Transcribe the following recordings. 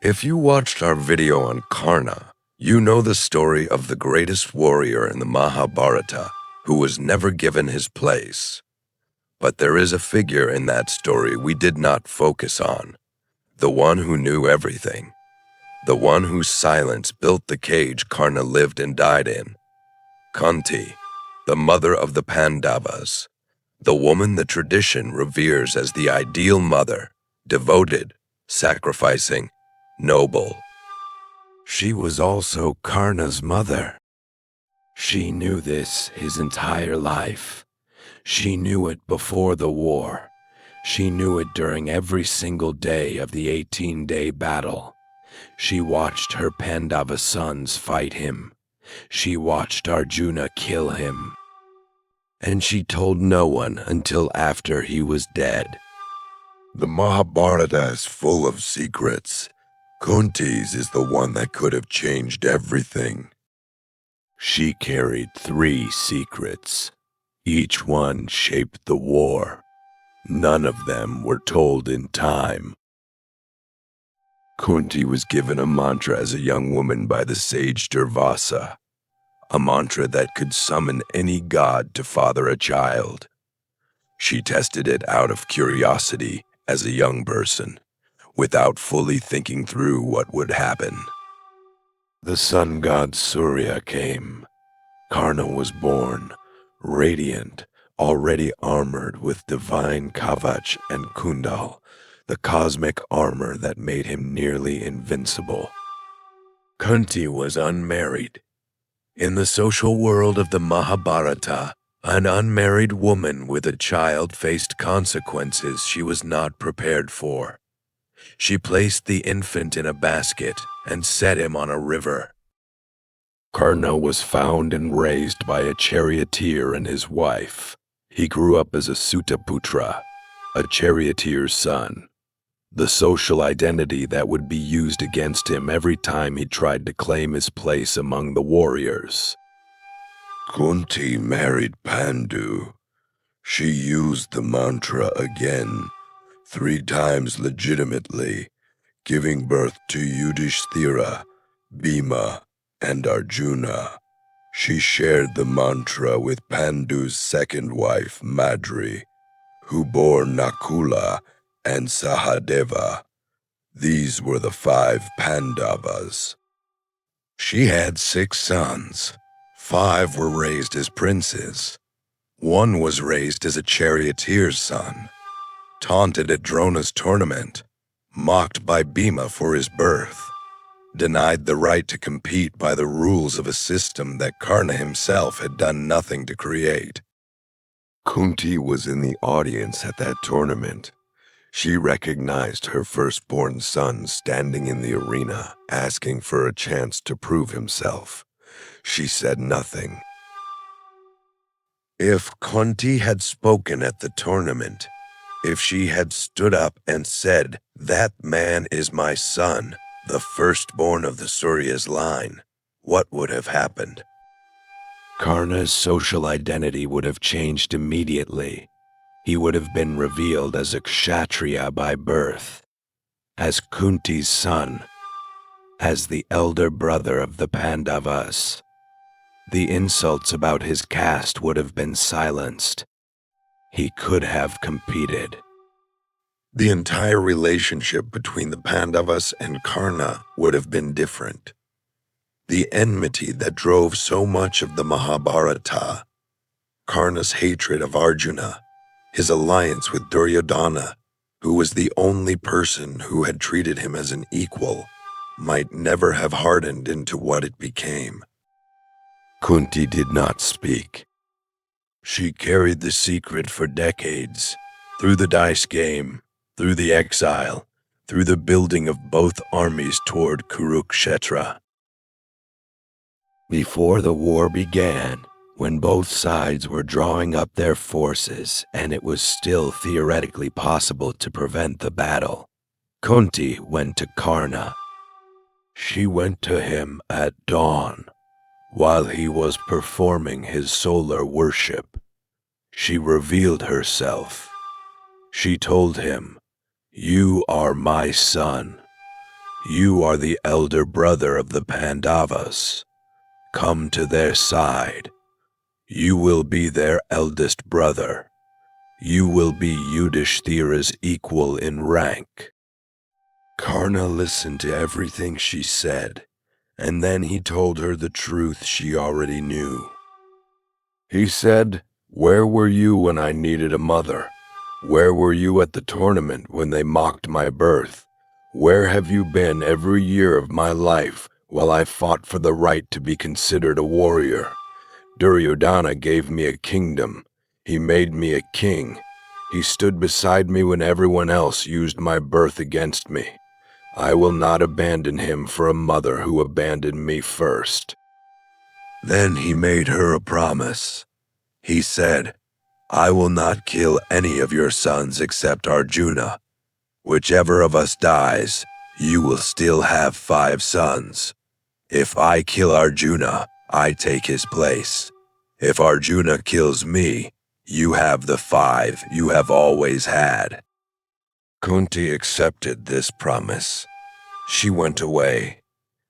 If you watched our video on Karna, you know the story of the greatest warrior in the Mahabharata who was never given his place. But there is a figure in that story we did not focus on, the one who knew everything, the one whose silence built the cage Karna lived and died in. Kunti, the mother of the Pandavas, the woman the tradition reveres as the ideal mother, devoted, sacrificing, noble. She was also Karna's mother. She knew this his entire life. She knew it before the war. She knew it during every single day of the 18-day battle. She watched her Pandava sons fight him. She watched Arjuna kill him. And she told no one until after he was dead. The Mahabharata is full of secrets. Kunti's is the one that could have changed everything. She carried 3 secrets. Each one shaped the war. None of them were told in time. Kunti was given a mantra as a young woman by the sage Durvasa, a mantra that could summon any god to father a child. She tested it out of curiosity as a young person, without fully thinking through what would happen. The sun god Surya came. Karna was born, radiant, already armored with divine kavach and kundal, the cosmic armor that made him nearly invincible. Kunti was unmarried. In the social world of the Mahabharata, an unmarried woman with a child faced consequences she was not prepared for. She placed the infant in a basket and set him on a river. Karna was found and raised by a charioteer and his wife. He grew up as a Sutaputra, a charioteer's son, the social identity that would be used against him every time he tried to claim his place among the warriors. Kunti married Pandu. She used the mantra again, 3 times legitimately, giving birth to Yudhishthira, Bhima, and Arjuna. She shared the mantra with Pandu's second wife, Madri, who bore Nakula and Sahadeva. These were the 5 Pandavas. She had 6 sons. 5 were raised as princes. 1 was raised as a charioteer's son, taunted at Drona's tournament, mocked by Bhima for his birth, denied the right to compete by the rules of a system that Karna himself had done nothing to create. Kunti was in the audience at that tournament. She recognized her firstborn son standing in the arena, asking for a chance to prove himself. She said nothing. If Kunti had spoken at the tournament, if she had stood up and said, "That man is my son, the firstborn of the Surya's line," what would have happened? Karna's social identity would have changed immediately. He would have been revealed as a kshatriya by birth, as Kunti's son, as the elder brother of the Pandavas. The insults about his caste would have been silenced. He could have competed. The entire relationship between the Pandavas and Karna would have been different. The enmity that drove so much of the Mahabharata, Karna's hatred of Arjuna, his alliance with Duryodhana, who was the only person who had treated him as an equal, might never have hardened into what it became. Kunti did not speak. She carried the secret for decades, through the dice game, through the exile, through the building of both armies toward Kurukshetra. Before the war began, when both sides were drawing up their forces and it was still theoretically possible to prevent the battle, Kunti went to Karna. She went to him at dawn, while he was performing his solar worship. She revealed herself. She told him, "You are my son. You are the elder brother of the Pandavas. Come to their side. You will be their eldest brother. You will be Yudhishthira's equal in rank." Karna listened to everything she said, and then he told her the truth she already knew. He said, "Where were you when I needed a mother? Where were you at the tournament when they mocked my birth? Where have you been every year of my life while I fought for the right to be considered a warrior? Duryodhana gave me a kingdom. He made me a king. He stood beside me when everyone else used my birth against me. I will not abandon him for a mother who abandoned me first." Then he made her a promise. He said, "I will not kill any of your sons except Arjuna. Whichever of us dies, you will still have 5 sons. If I kill Arjuna, I take his place. If Arjuna kills me, you have the 5 you have always had." Kunti accepted this promise. She went away.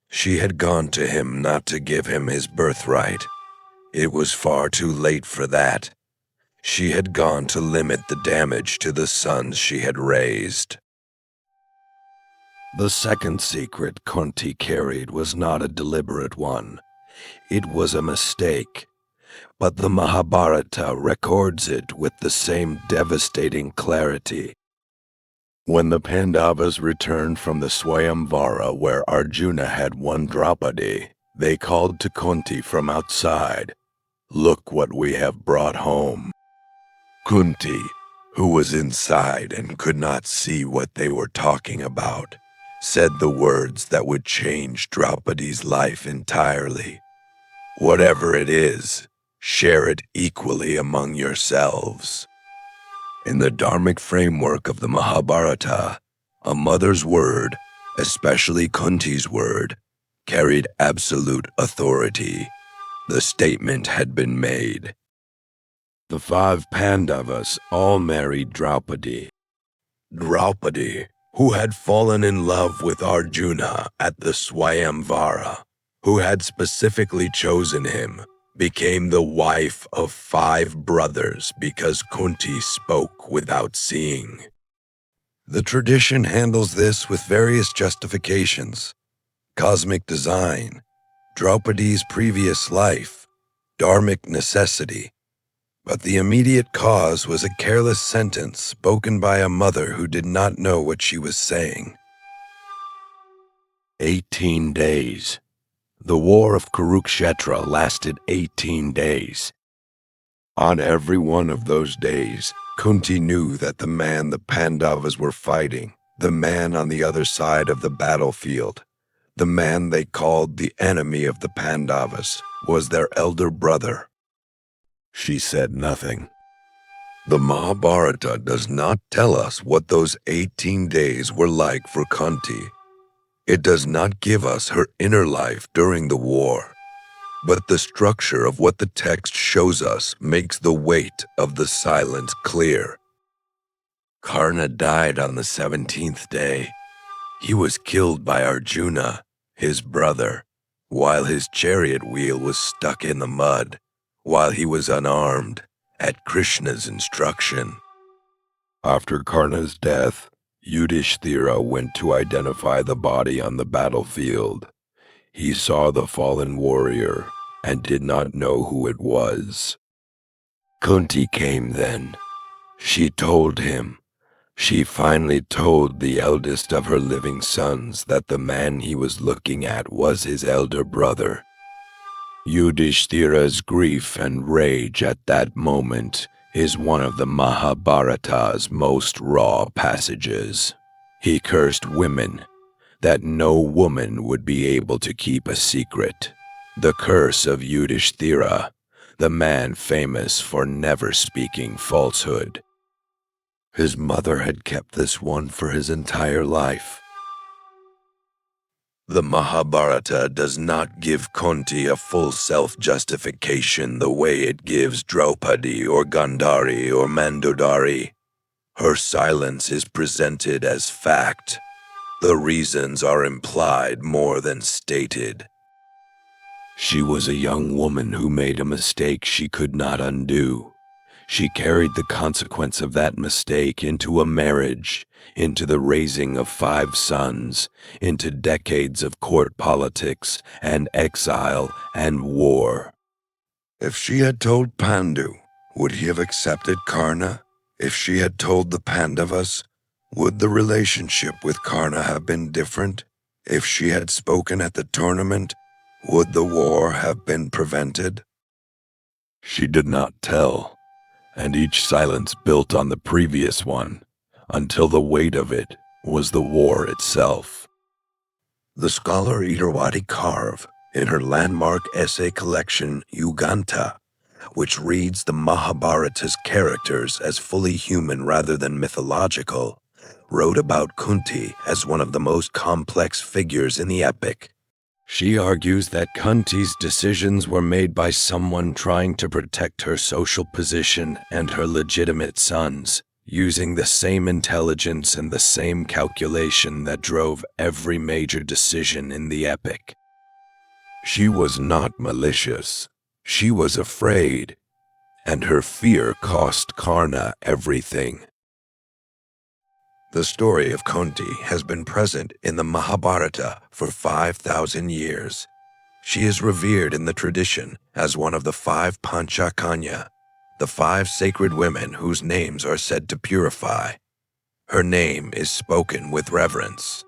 She had gone to him not to give him his birthright. It was far too late for that. She had gone to limit the damage to the sons she had raised. The second secret Kunti carried was not a deliberate one. It was a mistake. But the Mahabharata records it with the same devastating clarity. When the Pandavas returned from the Swayamvara where Arjuna had won Draupadi, they called to Kunti from outside, "Look what we have brought home." Kunti, who was inside and could not see what they were talking about, said the words that would change Draupadi's life entirely. "Whatever it is, share it equally among yourselves." In the dharmic framework of the Mahabharata, a mother's word, especially Kunti's word, carried absolute authority. The statement had been made. The 5 Pandavas all married Draupadi. Draupadi, who had fallen in love with Arjuna at the Swayamvara, who had specifically chosen him, became the wife of 5 brothers because Kunti spoke without seeing. The tradition handles this with various justifications: cosmic design, Draupadi's previous life, dharmic necessity. But the immediate cause was a careless sentence spoken by a mother who did not know what she was saying. 18 days. The war of Kurukshetra lasted 18 days. On every one of those days, Kunti knew that the man the Pandavas were fighting, the man on the other side of the battlefield, the man they called the enemy of the Pandavas, was their elder brother. She said nothing. The Mahabharata does not tell us what those 18 days were like for Kunti. It does not give us her inner life during the war, but the structure of what the text shows us makes the weight of the silence clear. Karna died on the 17th day. He was killed by Arjuna, his brother, while his chariot wheel was stuck in the mud, while he was unarmed, at Krishna's instruction. After Karna's death, Yudhishthira went to identify the body on the battlefield. He saw the fallen warrior and did not know who it was. Kunti came then. She told him. She finally told the eldest of her living sons that the man he was looking at was his elder brother. Yudhishthira's grief and rage at that moment is one of the Mahabharata's most raw passages. He cursed women, that no woman would be able to keep a secret. The curse of Yudhishthira, the man famous for never speaking falsehood. His mother had kept this one for his entire life. The Mahabharata does not give Kunti a full self-justification the way it gives Draupadi or Gandhari or Mandodari. Her silence is presented as fact. The reasons are implied more than stated. She was a young woman who made a mistake she could not undo. She carried the consequence of that mistake into a marriage, into the raising of 5 sons, into decades of court politics and exile and war. If she had told Pandu, would he have accepted Karna? If she had told the Pandavas, would the relationship with Karna have been different? If she had spoken at the tournament, would the war have been prevented? She did not tell, and each silence built on the previous one, until the weight of it was the war itself. The scholar Draupadi carved in her landmark essay collection Yuganta, which reads the Mahabharata's characters as fully human rather than mythological, wrote about Kunti as one of the most complex figures in the epic. She argues that Kunti's decisions were made by someone trying to protect her social position and her legitimate sons, using the same intelligence and the same calculation that drove every major decision in the epic. She was not malicious. She was afraid, and her fear cost Karna everything. The story of Kunti has been present in the Mahabharata for 5,000 years. She is revered in the tradition as one of the 5 Panchakanya, the 5 sacred women whose names are said to purify. Her name is spoken with reverence.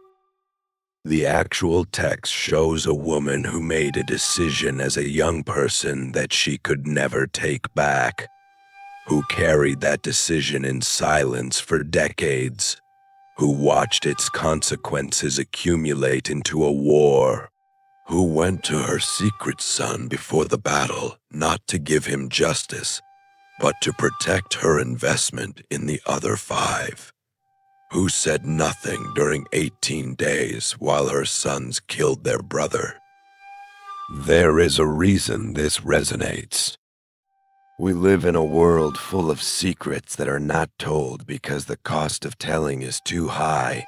The actual text shows a woman who made a decision as a young person that she could never take back, who carried that decision in silence for decades, who watched its consequences accumulate into a war, who went to her secret son before the battle not to give him justice, but to protect her investment in the other 5, who said nothing during 18 days while her sons killed their brother. There is a reason this resonates. We live in a world full of secrets that are not told because the cost of telling is too high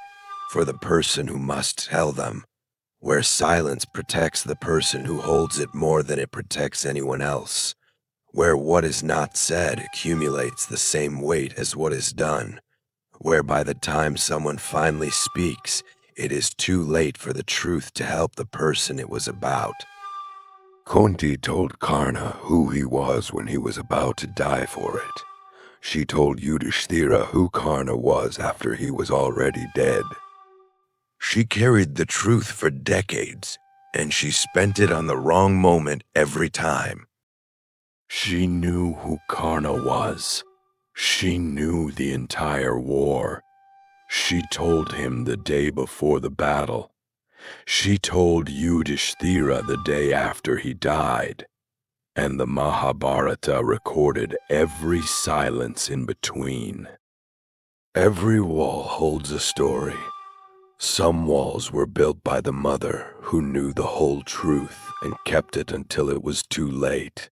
for the person who must tell them, where silence protects the person who holds it more than it protects anyone else, where what is not said accumulates the same weight as what is done, where by the time someone finally speaks, it is too late for the truth to help the person it was about. Kunti told Karna who he was when he was about to die for it. She told Yudhishthira who Karna was after he was already dead. She carried the truth for decades, and she spent it on the wrong moment every time. She knew who Karna was. She knew the entire war. She told him the day before the battle. She told Yudhishthira the day after he died, and the Mahabharata recorded every silence in between. Every wall holds a story. Some walls were built by the mother who knew the whole truth and kept it until it was too late.